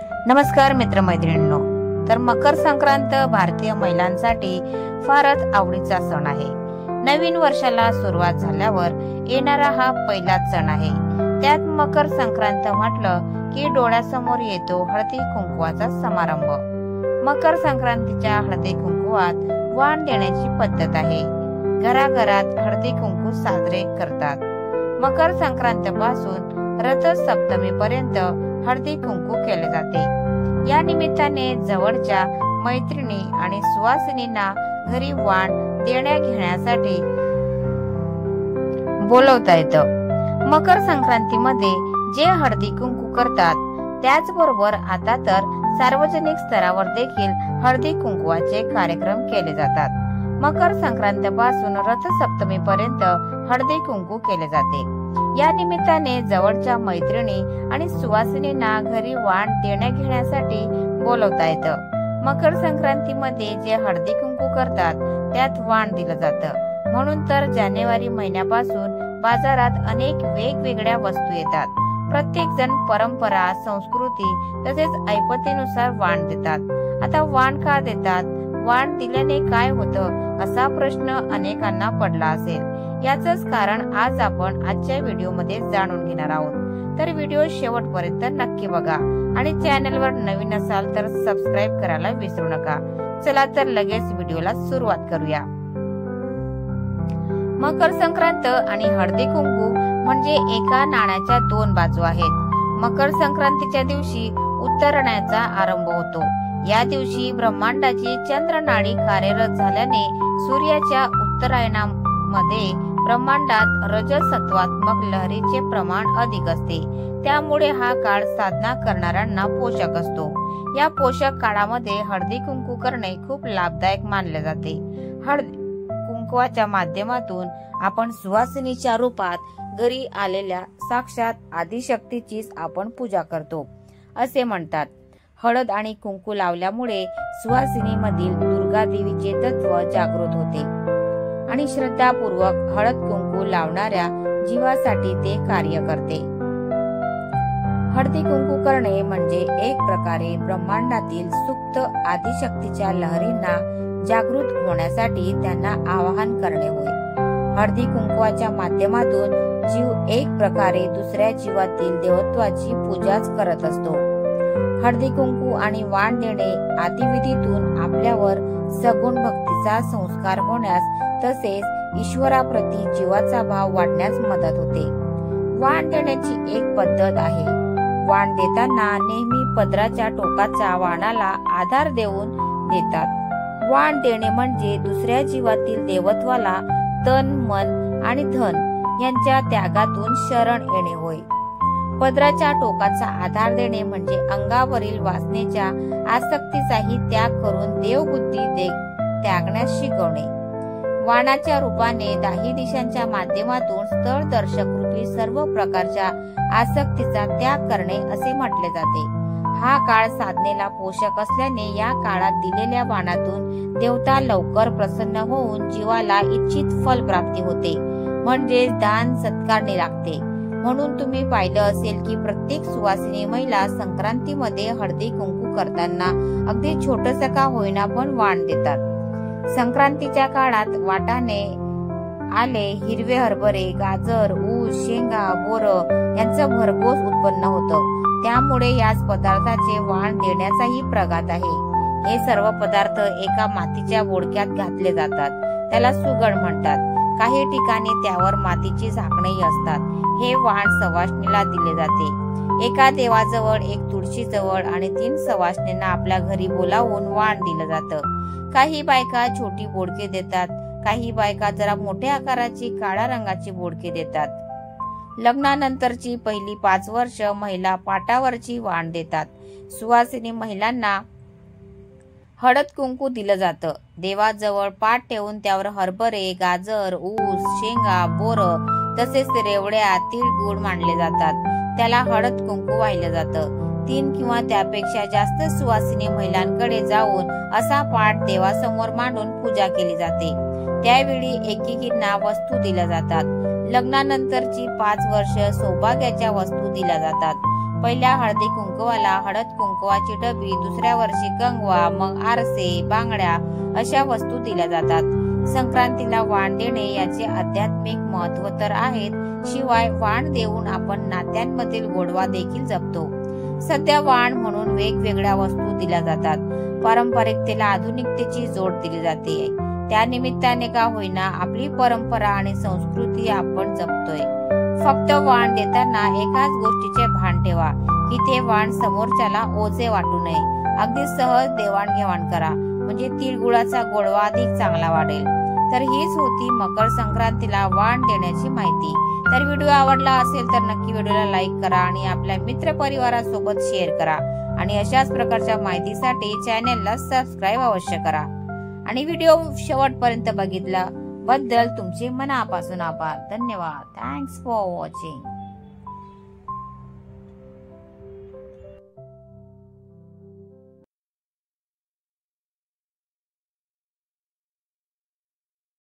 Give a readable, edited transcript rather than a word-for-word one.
नमस्कार मित्रमैत्रिणींनो, तर मकर संक्रांत भारतीय महिलांसाठी फारच आवडीचा सण आहे। नवीन वर्षाला सुरुवात झाल्यावर येणारा हा पहिलाच सण आहे। त्यात मकर संक्रांत म्हटलं की डोळ्यासमोर येतो हळदी कुंकवाचा समारंभ। मकर संक्रांतीच्या हळदी कुंकवात वाण देण्याची पद्धत आहे। घराघरात हळदी कुंकू साजरे करतात। मकर संक्रांत पासून रथ सप्तमी पर्यंत हळदी कुंकू केले जाते। या निमित्ताने जवळच्या मैत्रिणी आणि सुवासिनींना घरी वाण देण्या घेण्यासाठी बोलवता येतं। मकर संक्रांतीमध्ये जे हळदी कुंकू करतात त्याचबरोबर आता तर सार्वजनिक स्तरावर देखील हळदी कुंकवाचे कार्यक्रम केले जातात। मकर संक्रांत पासून रथ सप्तमी पर्यंत हळदी कुंकू केले जाते। या निमित्ताने जवळच्या मैत्रिणी आणि सुवासिनींना घरी वाण देण्या घेण्यासाठी बोलवता येतं। मकर संक्रांतीमध्ये जे हळदी कुंकू करतात त्यात वाण दिलं जातं। म्हणून तर जानेवारी महिन्यापासून बाजारात अनेक वेगवेगळ्या वस्तू येतात। प्रत्येक जण परंपरा, संस्कृती तसेच ऐपतीनुसार वाण देतात। आता वाण का देतात, वाण दिल्याने काय होतं असा प्रश्न अनेकांना पडला असेल। याचंच कारण आज आपण आजच्या व्हिडिओमध्ये जाणून घेणार आहोत। तर व्हिडिओ शेवटपर्यंत नक्की बघा आणि चॅनलवर नवीन असाल तर सबस्क्राइब करायला विसरू नका। चला तर लगेच व्हिडिओला सुरुवात करूया। मकर संक्रांत आणि हळदी कुंकू म्हणजे एका नाण्याच्या दोन बाजू आहेत। मकर संक्रांतीच्या दिवशी उत्तरायणाचा आरंभ होतो। या दिवशी ब्रह्मांडाची चंद्रनाडी कार्यरत झाल्याने सूर्याच्या उत्तरायणामध्ये ब्रह्मांडात रजसत्वात्मक लहरीचे प्रमाण अधिक असते। त्यामुळे हा काळ साधना करणाऱ्यांना पोषक असतो। या पोषक काळामध्ये हळदी कुंकू करणे खूप लाभदायक मानले जाते। हळदी कुंकवाच्या माध्यमातून आपण सुवासिनीच्या रूपात घरी आलेल्या साक्षात आदिशक्तीचीच आपण पूजा करतो असे म्हणतात। हळद आणि कुंकू लावल्यामुळे सुवासिनीमधील दुर्गा देवीचे तत्व जागृत होते आणि श्रद्धापूर्वक हळद कुंकू लावणाऱ्या जीवासाठी ते कार्य करते। हळदी कुंकू करणे म्हणजे एक प्रकारे ब्रह्मांडातील सुप्त आदिशक्तीच्या लहरींना जागृत होण्यासाठी त्यांना आवाहन करणे होय। हळदी कुंकवाच्या माध्यमातून जीव एक प्रकारे दुसऱ्या जीवातील देवत्वाची पूजाच करत असतो। हळदी कुंकू आणि वाण देणे आदिविधीतून आपल्यावर सगुण भक्तीचा संस्कार होण्यास तसेच ईश्वराप्रती जीवाचा भाव वाढण्यास मदत होते। वाण देण्याची एक पद्धत आहे। वाण देताना नेहमी पदराच्या टोकाचा वाणाला आधार देऊन देतात। वाण देणे म्हणजे दुसऱ्या जीवातील देवत्वाला तन, मन आणि धन यांच्या त्यागातून शरण येणे होय। पदराच्या टोकाचा आधार देणे म्हणजे अंगावरील वासनेच्या आसक्तीचाही त्याग करून देवबुद्धी त्यागण्यास शिकवणे। वाणाच्या रूपाने दाही दिशांच्या माध्यमातून स्थळ दर्शक रूपी सर्व प्रकारच्या आसक्तीचा त्याग करणे असे म्हटले जाते। हा काळ साधनेला पोषक असल्याने या काळात दिलेल्या वाणातून देवता लवकर प्रसन्न होऊन जीवाला इच्छित फल प्राप्ती होते, म्हणजे दान सत्कारणे लागते। म्हणून तुम्ही पाहिलं असेल की प्रत्येक सुवासिनी महिला संक्रांतीमध्ये हळदी कुंकू करताना अगदी छोटंसं का होईना पण वाण देतात। संक्रांतीच्या काळात वाटाणे, आले, हिरवे हरभरे, गाजर, ऊस, शेंगा, बोर यांचं भरघोस उत्पन्न होतं। त्यामुळे याच पदार्थाचे वाण देण्याचाही प्रघात आहे। हे सर्व पदार्थ एका मातीच्या बोडक्यात घातले जातात, त्याला सुगड म्हणतात। काही ठिकाणी त्यावर मातीची झाकणेही असतात। हे वाण सवासणीला दिले जाते। एका देवाजवळ, एक तुळशीजवळ आणि 3 सवासणींना आपल्या घरी बोलावून वाण दिलं जातं। काही बायका छोटी बोडके देतात, काही बायका जरा मोठ्या आकाराची काळ्या रंगाची बोडके देतात। लग्नानंतरची पहिली 5 वर्ष महिला पाटावरची वाण देतात। सुवासिनी महिलांना हळद कुंकू दिलं जातं। देवाजवळ पाट ठेवून त्यावर हरभरे, गाजर, ऊस, शेंगा, बोर तसेच रेवड्या, तीळ, गुळ मांडले जातात। त्याला हळद कुंकू वाहिलं जातं। 3 किंवा त्यापेक्षा जास्त सुवासिनी महिलांकडे जाऊन असा पाट देवासमोर मांडून पूजा केली जाते। त्यावेळी एकेकींना वस्तू दिल्या जातात। लग्नानंतरची 5 वर्ष सौभाग्याच्या वस्तू दिल्या जातात। पहिल्या हळदी कुंकवाला हळद कुंकवाची डबी, दुसऱ्या वर्षी कंगवा, मग आरसे, बांगड्या अशा वस्तू दिल्या जातात। संक्रांतीला वाण देणे याचे आध्यात्मिक महत्व तर आहेच, शिवाय वाण देऊन आपण नात्यांमधील गोडवा देखील जपतो। सध्या वाण म्हणून वेगवेगळ्या वस्तू दिल्या जातात। पारंपरिकतेला आधुनिकतेची जोड दिली जाते। त्या निमित्ताने का होईना आपली परंपरा आणि संस्कृती आपण जपतोय। फक्त वाण देताना एकाच गोष्टीचे भान ठेवा की ते वाण समोरच्याला ओझे वाटू नये। अगदी सहज देवाणघेवाण करा, म्हणजे तिळगुळाचा गोडवा अधिक चांगला वाढेल। तर हीच होती मकर संक्रांतीला वाण देण्याची माहिती। तर व्हिडिओ आवडला असेल तर नक्की व्हिडिओला लाईक करा आणि आपल्या मित्र परिवारासोबत शेअर करा आणि अशाच प्रकारच्या माहितीसाठी चॅनेलला सबस्क्राईब अवश्य करा। आणि व्हिडिओ शेवटपर्यंत बघितल्याबद्दल तुमचे मनापासून आभार। धन्यवाद। Thanks for watching.